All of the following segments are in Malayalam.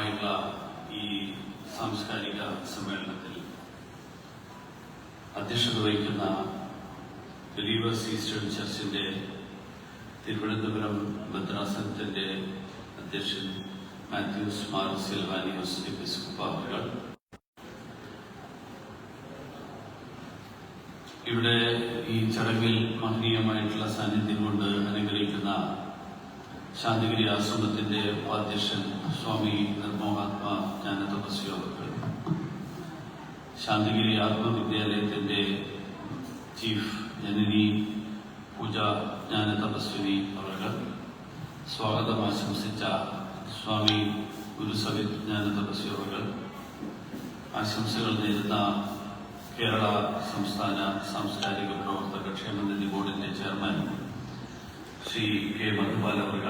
ഭാഗമായുള്ള ഈ സാംസ്കാരിക സമ്മേളനത്തിൽ അധ്യക്ഷത വഹിക്കുന്ന ബിലീവേഴ്സ് ഈസ്റ്റേൺ ചർച്ചിന്റെ തിരുവനന്തപുരം ഭദ്രാസനത്തിന്റെ അധ്യക്ഷൻ മാത്യൂസ് മാർ സിൽവാനിയോസ് എപ്പിസ്കോപ്പ അവർ, ഇവിടെ ഈ ചടങ്ങിൽ മഹനീയമായിട്ടുള്ള സാന്നിധ്യം കൊണ്ട് അനുഗ്രഹിക്കുന്ന ശാന്തിഗിരി ആശ്രമത്തിന്റെ ഉപാധ്യക്ഷൻ സ്വാമി നിർമ്മോഹാത്മാ ജ്ഞാനതപസ്വി അവർ, ശാന്തിഗിരി ആത്മവിദ്യാലയത്തിന്റെ ചീഫ് ജനനി പൂജ ജ്ഞാനതപസ്വിനി അവർ, സ്വാഗതം ആശംസിച്ച സ്വാമി ഗുരുസവിത് ജ്ഞാനതപസ്വി അവർ, ആശംസകൾ നേരുന്ന കേരള സംസ്ഥാന സാംസ്കാരിക പ്രവർത്തക ക്ഷേമനിധി ബോർഡിന്റെ ചെയർമാൻ ശ്രീ കെ മധുപാൽ അവർ,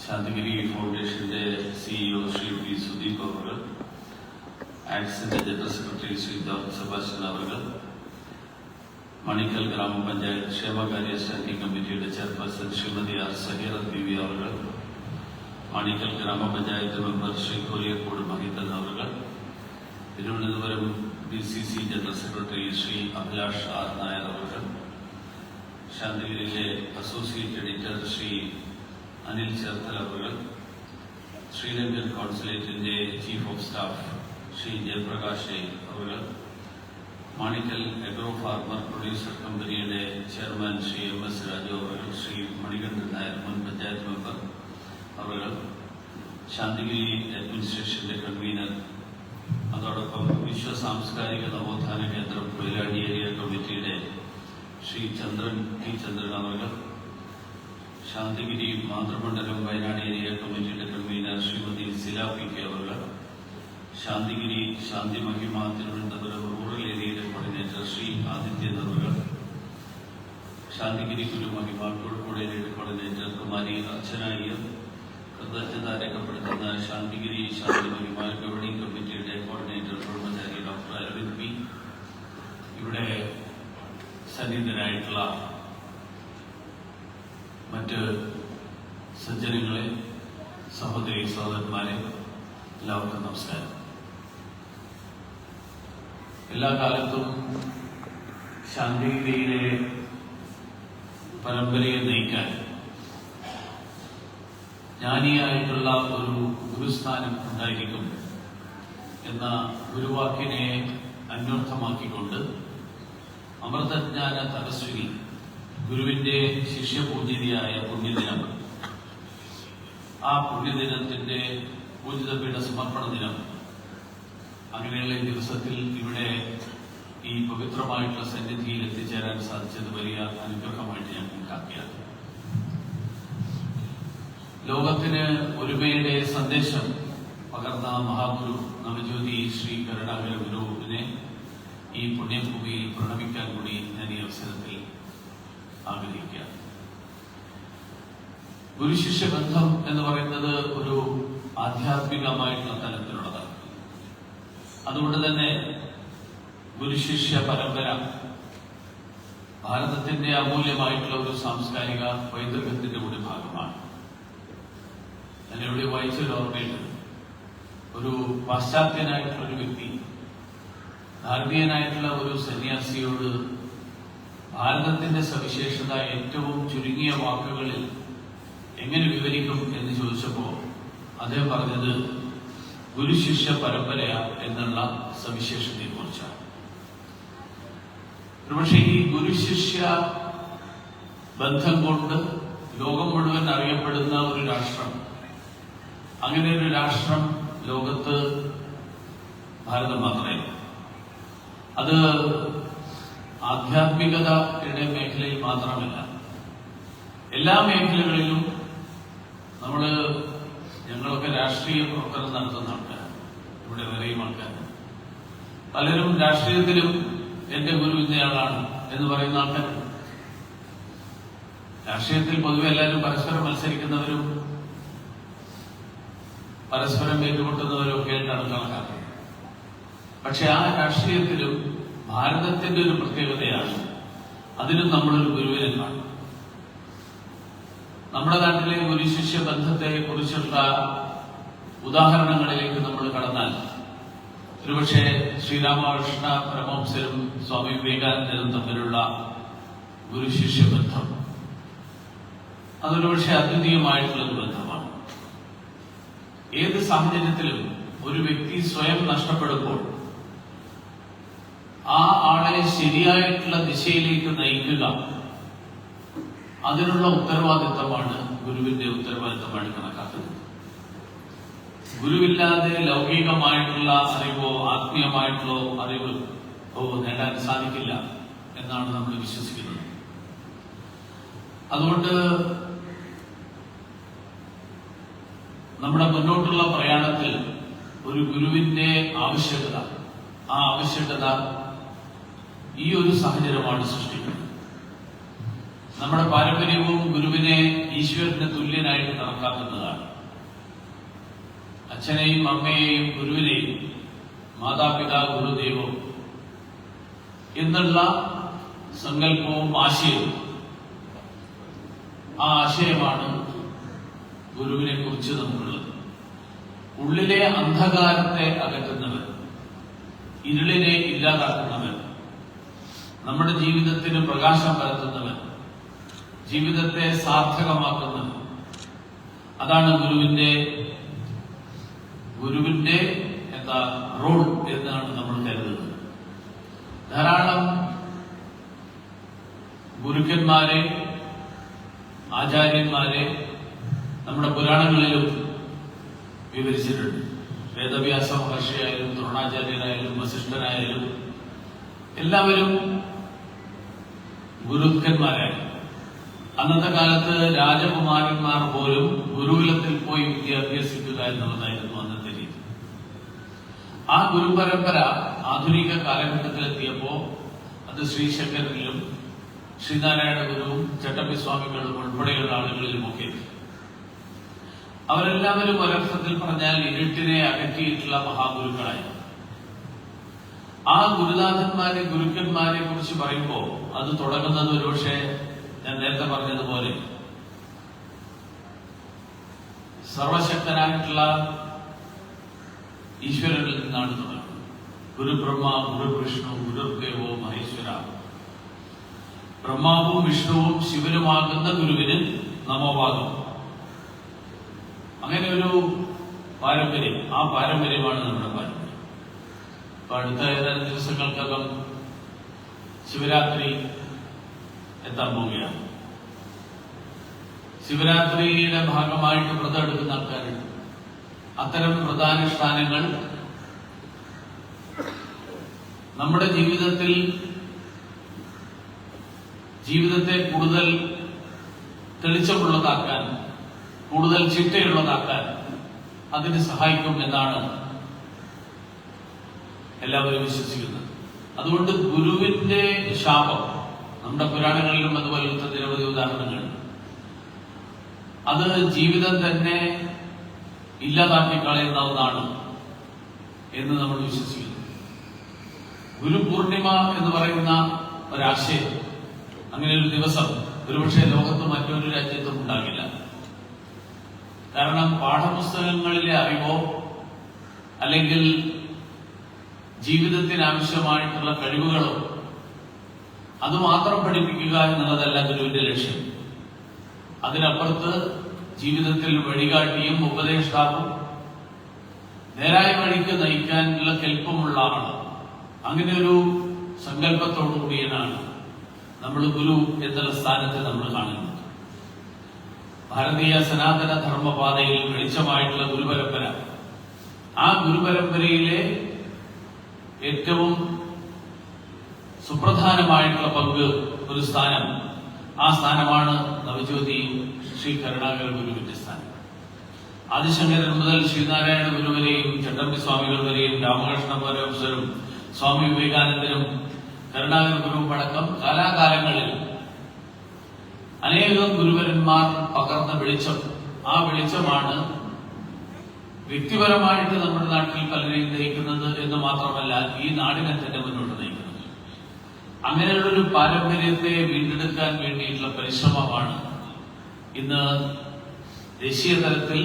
ശാന്തിഗിരി ഫൗണ്ടേഷന്റെ സിഇഒ ശ്രീ പി സുദീപ് അവർ, ആക്സിന്റെ general secretary Shri George Sebastian അവർ, മണിക്കൽ ഗ്രാമപഞ്ചായത്ത് ക്ഷേമകാര്യ സ്റ്റാൻഡിംഗ് കമ്മിറ്റിയുടെ ചെയർപേഴ്സൺ ശ്രീമതി ആർ സഹീറ ബീവി അവർ, മണിക്കൽ ഗ്രാമപഞ്ചായത്ത് മെമ്പർ ശ്രീ കോലിയക്കോട് മഹിതൻ അവർ, Thiruvananthapuram DCC general secretary Shri Abhilash R Nair അവർ, ശാന്തിഗിരിയിലെ അസോസിയേറ്റ് എഡിറ്റർ ശ്രീ അനിൽ ചേർത്തല അവർ, ശ്രീലങ്കൻ കോൺസുലേറ്റിന്റെ chief of staff Shri Jayaprakash അവർ, മാണിക്കൽ എഗ്രോ ഫാർമർ പ്രൊഡ്യൂസർ കമ്പനിയുടെ ചെയർമാൻ ശ്രീ MS രാജു അവർ, ശ്രീ മണികണ്ഠൻ നായർ മുൻ പഞ്ചായത്ത് മെമ്പർ അവർ, ശാന്തിഗിരി അഡ്മിനിസ്ട്രേഷന്റെ കൺവീനർ, അതോടൊപ്പം വിശ്വ സാംസ്കാരിക നവോത്ഥാന കേന്ദ്രം കൊയിലാണ്ടി ഏരിയ കമ്മിറ്റിയുടെ ശ്രീ ചന്ദ്രൻ ടി ചന്ദ്രൻ അവർ, ശാന്തിഗിരി മാതൃമണ്ഡലം വയനാട് ഏരിയ കമ്മിറ്റിയുടെ കൺവീനർ ശ്രീമതി സില പി കെ അവർ, ശാന്തിഗിരി ശാന്തി മഹിമ തിരുവനന്തപുരം റൂറൽ ഏരിയയുടെ കോർഡിനേറ്റർ ശ്രീ ആദിത്യൻ അവർ, ശാന്തിഗിരി ഗുരുമഹിമ കോഴിക്കോട് ഏരിയയുടെ കോർഡിനേറ്റർ കുമാരി അർച്ചന അയ്യർ, കൃതജ്ഞത രേഖപ്പെടുത്തുന്ന ശാന്തിഗിരി ശാന്തി മഹിമ ഗവേണിംഗ് കമ്മിറ്റിയുടെ കോർഡിനേറ്റർ ബ്രഹ്മചാരി ഡോക്ടർ അരവിന്ദ് പി, ഇവിടെ സന്നിധരായിട്ടുള്ള മറ്റ് സജ്ജനങ്ങളെ, സഹോദരി സഹോദരന്മാരെ, എല്ലാവർക്കും നമസ്കാരം. എല്ലാ കാലത്തും ശാന്തിഗിരിയിലെ പരമ്പരയെ നയിക്കാൻ ജ്ഞാനിയായിട്ടുള്ള ഒരു ഗുരുസ്ഥാനം ഉണ്ടായിരിക്കും എന്ന ഗുരുവാക്യനെ അന്വർത്ഥമാക്കിക്കൊണ്ട് അമൃതജ്ഞാന തപസ്വിനി ഗുരുവിന്റെ ശിഷ്യപൂജിതയായ പുണ്യദിനം, ആ പുണ്യദിനത്തിന്റെ പൂജിതപീഠ സമർപ്പണ ദിനം, അങ്ങനെയുള്ള ഈ ദിവസത്തിൽ ഇവിടെ ഈ പവിത്രമായിട്ടുള്ള സന്നിധിയിൽ എത്തിച്ചേരാൻ സാധിച്ചത് വലിയ അനുഗ്രഹമായിട്ട് ഞാൻ കണക്കാക്കിയാണ്. ലോകത്തിന് ഒരുമയുടെ സന്ദേശം പകർന്ന മഹാഗുരു നവജ്യോതി ശ്രീ കരുണാകര ഗുരുവിനെ ഈ പുണ്യഭൂമിയിൽ പ്രണമിക്കാൻ കൂടി ഞാൻ ഈ അവസരത്തിൽ ആഗ്രഹിക്കുക. ഗുരുശിഷ്യ ബന്ധം എന്ന് പറയുന്നത് ഒരു ആധ്യാത്മികമായിട്ടുള്ള തലത്തിലുള്ളതാണ്. അതുകൊണ്ട് തന്നെ ഗുരുശിഷ്യ പരമ്പര ഭാരതത്തിന്റെ അമൂല്യമായിട്ടുള്ള ഒരു സാംസ്കാരിക പൈതൃകത്തിന്റെ കൂടി ഭാഗമാണ്. ഞാനിവിടെ വായിച്ചൊരു ഓർമ്മയുണ്ട്. ഒരു പാശ്ചാത്യനായിട്ടുള്ള ഒരു വ്യക്തി ഭാരതീയനായിട്ടുള്ള ഒരു സന്യാസിയോട് ഭാരതത്തിന്റെ സവിശേഷത ഏറ്റവും ചുരുങ്ങിയ വാക്കുകളിൽ എങ്ങനെ വിവരിക്കും എന്ന് ചോദിച്ചപ്പോൾ അദ്ദേഹം പറഞ്ഞത് ഗുരുശിഷ്യ പരമ്പര എന്നുള്ള സവിശേഷതയെ കുറിച്ചാണ്. ഒരുപക്ഷെ ഈ ഗുരുശിഷ്യ ബന്ധം കൊണ്ട് ലോകം മുഴുവൻ അറിയപ്പെടുന്ന ഒരു രാഷ്ട്രം, അങ്ങനെ ഒരു രാഷ്ട്രം ലോകത്ത് ഭാരതം മാത്രമേ. അത് ആധ്യാത്മികതയുടെ മേഖലയിൽ മാത്രമല്ല, എല്ലാ മേഖലകളിലും ഞങ്ങളൊക്കെ രാഷ്ട്രീയ പ്രവർത്തനം നടത്തുന്ന ആൾക്കാരാണ്. ഇവിടെ വരെയും ആൾക്കാർ പലരും രാഷ്ട്രീയത്തിലും എന്റെ ഗുരു ഇന്നയാളാണ് എന്ന് പറയുന്ന ആൾക്കാരുണ്ട്. രാഷ്ട്രീയത്തിൽ പൊതുവെ എല്ലാവരും പരസ്പരം മത്സരിക്കുന്നവരും പരസ്പരം ഏറ്റുമുട്ടുന്നവരും ഒക്കെ ആയിട്ടാണ് കണക്കാക്കുന്നത്. പക്ഷെ ആ രാഷ്ട്രീയത്തിലും ഭാരതത്തിന്റെ ഒരു പ്രത്യേകതയാണ്, അതിനും നമ്മളൊരു ഗുരുവിനെ കാണും. നമ്മുടെ നാട്ടിലെ ഗുരുശിഷ്യ ബന്ധത്തെ കുറിച്ചുള്ള ഉദാഹരണങ്ങളിലേക്ക് നമ്മൾ കടന്നാൽ ഒരുപക്ഷെ ശ്രീരാമകൃഷ്ണ പരമഹംസരും സ്വാമി വിവേകാനന്ദനും തമ്മിലുള്ള ഗുരുശിഷ്യ ബന്ധം അതൊരുപക്ഷെ അദ്വിതീയമായിട്ടുള്ളൊരു ബന്ധമാണ്. ഏത് സാഹചര്യത്തിലും ഒരു വ്യക്തി സ്വയം നഷ്ടപ്പെടുമ്പോൾ ആ ആളെ ശരിയായിട്ടുള്ള ദിശയിലേക്ക് നയിക്കുക, അതിനുള്ള ഉത്തരവാദിത്തമാണ് ഗുരുവിന്റെ ഉത്തരവാദിത്തമാണ് കണക്കാക്കുന്നത്. ഗുരുവില്ലാതെ ലൗകികമായിട്ടുള്ള അറിവോ ആത്മീയമായിട്ടുള്ള അറിവ് നേടാൻ സാധിക്കില്ല എന്നാണ് നമ്മൾ വിശ്വസിക്കുന്നത്. അതുകൊണ്ട് നമ്മുടെ മുന്നോട്ടുള്ള പ്രയാണത്തിൽ ഒരു ഗുരുവിന്റെ ആവശ്യകത, ആ ആവശ്യകത ഈ ഒരു സാഹചര്യമാണ് സൃഷ്ടിക്കുന്നത്. നമ്മുടെ പാരമ്പര്യവും ഗുരുവിനെ ഈശ്വരന് തുല്യനായിട്ട് കണക്കാക്കുന്നതാണ്. അച്ഛനെയും അമ്മയെയും ഗുരുവിനെയും മാതാപിതാ ഗുരുദേവം എന്നുള്ള സങ്കല്പവും ആശയവും, ആ ആശയമാണ് ഗുരുവിനെ കുറിച്ച് നമുക്കുള്ളത്. ഉള്ളിലെ അന്ധകാരത്തെ അകറ്റുന്നവർ, ഇരുളിനെ ഇല്ലാതാക്കുന്നവർ, നമ്മുടെ ജീവിതത്തിന് പ്രകാശം പരത്തുന്നവർ, ജീവിതത്തെ സാർത്ഥകമാക്കുന്നവർ, അതാണ് ഗുരുവിന്റെ റോൾ എന്നാണ് നമ്മൾ കരുതുന്നത്. ധാരാളം ഗുരുക്കന്മാരെ, ആചാര്യന്മാരെ നമ്മുടെ പുരാണങ്ങളിലും വിവരിച്ചിട്ടുണ്ട്. വേദവ്യാസ മഹർഷിയായാലും ദ്രോണാചാര്യനായാലും വസിഷ്ഠനായാലും എല്ലാവരും ഗുരുക്കന്മാരായിരുന്നു. അന്നത്തെ കാലത്ത് രാജകുമാരന്മാർ പോലും ഗുരുകുലത്തിൽ പോയി വിദ്യാഭ്യസിക്കുക എന്നുള്ളതായിരുന്നു അന്നത്തെ രീതി. ആ ഗുരുപരമ്പര ആധുനിക കാലഘട്ടത്തിലെത്തിയപ്പോ അത് ശ്രീശങ്കരനിലും ശ്രീനാരായണ ഗുരുവും ചട്ടമ്പിസ്വാമികളും ഉൾപ്പെടെയുള്ള ആളുകളിലുമൊക്കെ അവരെല്ലാവരും ഒരർത്ഥത്തിൽ പറഞ്ഞാൽ ഇരുട്ടിനെ അകറ്റിയിട്ടുള്ള മഹാഗുരുക്കളായിരുന്നു. ആ ഗുരുനാഥന്മാരെ, ഗുരുക്കന്മാരെ കുറിച്ച് പറയുമ്പോൾ അത് തുടങ്ങുന്നത് ഒരുപക്ഷെ ഞാൻ നേരത്തെ പറഞ്ഞതുപോലെ സർവശക്തനായിട്ടുള്ള ഈശ്വരനിൽ നിന്നാണ് തുടങ്ങുന്നത്. ഗുരുബ്രഹ്മ ഗുരുവിഷ്ണു ഗുരുദേവോ മഹേശ്വര. ബ്രഹ്മാവും വിഷ്ണുവും ശിവനുമാകുന്ന ഗുരുവിന് നമോവാകും. അങ്ങനെ ഒരു പാരമ്പര്യം, ആ പാരമ്പര്യമാണ് നമ്മുടെ പാരമ്പര്യം. അപ്പൊ അടുത്ത ഏതാനും ദിവസങ്ങൾക്കകം ശിവരാത്രി എത്താൻ പോവുകയാണ്. ശിവരാത്രിയുടെ ഭാഗമായിട്ട് വ്രതം എടുക്കുന്ന ആൾക്കാരുണ്ട്. അത്തരം വ്രതാനുഷ്ഠാനങ്ങൾ നമ്മുടെ ജീവിതത്തെ കൂടുതൽ തെളിച്ചമുള്ളതാക്കാൻ, കൂടുതൽ ചിട്ടയുള്ളതാക്കാൻ അതിന് സഹായിക്കും എന്നാണ് എല്ലാവരും വിശ്വസിക്കുന്നത്. അതുകൊണ്ട് ഗുരുവിന്റെ ശാപം നമ്മുടെ പുരാണങ്ങളിലും അതുപോലത്തെ നിരവധി ഉദാഹരണങ്ങൾ, അത് ജീവിതം തന്നെ ഇല്ലാതാക്കി കളയുന്ന ഒന്നാണ് എന്ന് നമ്മൾ വിശ്വസിക്കുന്നു. ഗുരുപൂർണിമ എന്ന് പറയുന്ന ഒരാശയം, അങ്ങനെ ഒരു ദിവസം ഒരുപക്ഷെ ലോകത്ത് മറ്റൊരു രാജ്യത്തും ഉണ്ടാകില്ല. കാരണം പാഠപുസ്തകങ്ങളിലെ അറിവോ അല്ലെങ്കിൽ ജീവിതത്തിന് ആവശ്യമായിട്ടുള്ള കഴിവുകളോ അത് മാത്രം പഠിപ്പിക്കുക എന്നുള്ളതല്ല ഗുരുവിന്റെ ലക്ഷ്യം. അതിനപ്പുറത്ത് ജീവിതത്തിൽ വഴികാട്ടിയും ഉപദേഷ്ടാവും നേരായ വഴിക്ക് നയിക്കാനുള്ള കെൽപ്പമുള്ള ആള്, അങ്ങനെ ഒരു സങ്കല്പത്തോടു കൂടിയാണ് നമ്മൾ ഗുരു എന്നുള്ള സ്ഥാനത്ത് നമ്മൾ കാണുന്നത്. ഭാരതീയ സനാതന ധർമ്മപാതയിൽ വെളിച്ചമായിട്ടുള്ള ഗുരുപരമ്പര, ആ ഗുരുപരമ്പരയിലെ ഏറ്റവും സുപ്രധാനമായിട്ടുള്ള പങ്ക്, ഒരു സ്ഥാനം, ആ സ്ഥാനമാണ് നവജ്യോതി ശ്രീ കരുണാകര ഗുരുവിന്റെ സ്ഥാനം. ആദിശങ്കരൻ മുതൽ ശ്രീനാരായണ ഗുരു വരെയും ചട്ടമ്പി സ്വാമികൾ വരെയും രാമകൃഷ്ണ പരമഹംസരും സ്വാമി വിവേകാനന്ദനും കരുണാകര ഗുരുവും അടക്കം കാലാകാലങ്ങളിൽ അനേകം ഗുരുവരന്മാർ പകർന്ന വെളിച്ചം, ആ വെളിച്ചമാണ് വ്യക്തിപരമായിട്ട് നമ്മുടെ നാട്ടിൽ പലരെയും നയിക്കുന്നത് എന്ന് മാത്രമല്ല ഈ നാടിനെ തന്നെ മുന്നോട്ട് നയിക്കുന്നത്. അങ്ങനെയുള്ളൊരു പാരമ്പര്യത്തെ വീണ്ടെടുക്കാൻ വേണ്ടിയിട്ടുള്ള പരിശ്രമമാണ് ഇന്ന് ദേശീയ തലത്തിൽ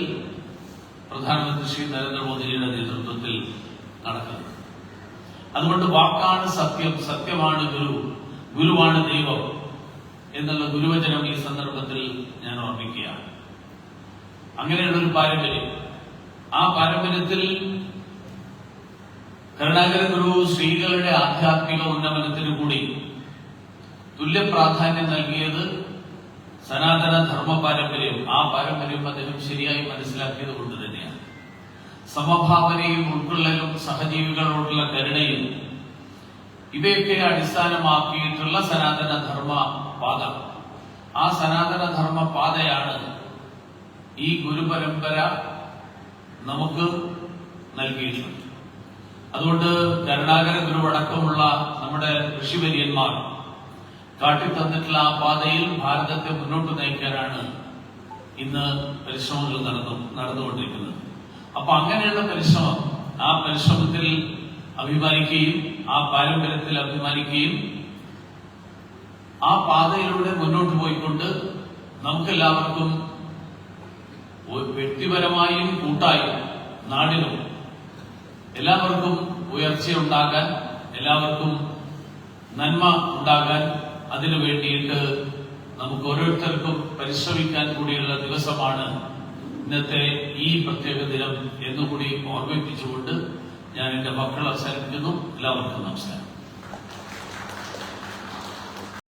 പ്രധാനമന്ത്രി ശ്രീ നരേന്ദ്രമോദിജിയുടെ നേതൃത്വത്തിൽ നടക്കുന്നത്. അതുകൊണ്ട് വാക്കാണ് സത്യം, സത്യമാണ് ഗുരു, ഗുരുവാണ് ദൈവം എന്നുള്ള ഗുരുവചനം ഈ സന്ദർഭത്തിൽ ഞാൻ ഓർമ്മിക്കുകയാണ്. അങ്ങനെയുള്ളൊരു പാരമ്പര്യം, ആ പാരമ്പര്യത്തിൽ കരുണാകര ഗുരു സ്ത്രീകളുടെ ആധ്യാത്മിക ഉന്നമനത്തിനു കൂടി തുല്യ പ്രാധാന്യം നൽകിയത് സനാതന ധർമ്മ പാരമ്പര്യം. ആ പാരമ്പര്യം അദ്ദേഹം ശരിയായി മനസ്സിലാക്കിയത് കൊണ്ട് തന്നെയാണ്. സമഭാവനയും ഉൾക്കൊള്ളലും സഹജീവികളോടുള്ള കരുണയും ഇവയൊക്കെ അടിസ്ഥാനമാക്കിയിട്ടുള്ള സനാതന ധർമ്മ പാത, ആ സനാതന ധർമ്മ പാതയാണ് ഈ ഗുരുപരമ്പര നമുക്ക് നൽകിയിട്ടുള്ളത്. അതുകൊണ്ട് കരുണാകര ഗുരുവടക്കമുള്ള നമ്മുടെ ഋഷിവര്യന്മാർ കാട്ടിത്തന്നിട്ടുള്ള ആ പാതയിൽ ഭാരതത്തെ മുന്നോട്ട് നയിക്കാനാണ് ഇന്ന് പരിശ്രമങ്ങൾ നടന്നുകൊണ്ടിരിക്കുന്നത്. അപ്പൊ അങ്ങനെയുള്ള പരിശ്രമം, ആ പരിശ്രമത്തിൽ അഭിമാനിക്കുകയും ആ പാരമ്പര്യത്തിൽ അഭിമാനിക്കുകയും ആ പാതയിലൂടെ മുന്നോട്ട് പോയിക്കൊണ്ട് നമുക്കെല്ലാവർക്കും വ്യക്തിപരമായും കൂട്ടായും നാടിനും എല്ലാവർക്കും ഉയർച്ചയുണ്ടാകാൻ, എല്ലാവർക്കും നന്മ ഉണ്ടാകാൻ, അതിനു വേണ്ടിയിട്ട് നമുക്ക് ഓരോരുത്തർക്കും പരിശ്രമിക്കാൻ കൂടിയുള്ള ദിവസമാണ് ഇന്നത്തെ ഈ പ്രത്യേക ദിനം എന്നുകൂടി ഓർമ്മിപ്പിച്ചുകൊണ്ട് ഞാൻ എന്റെ വാക്കുകൾ അവസാനിപ്പിക്കുന്നു. എല്ലാവർക്കും നമസ്കാരം.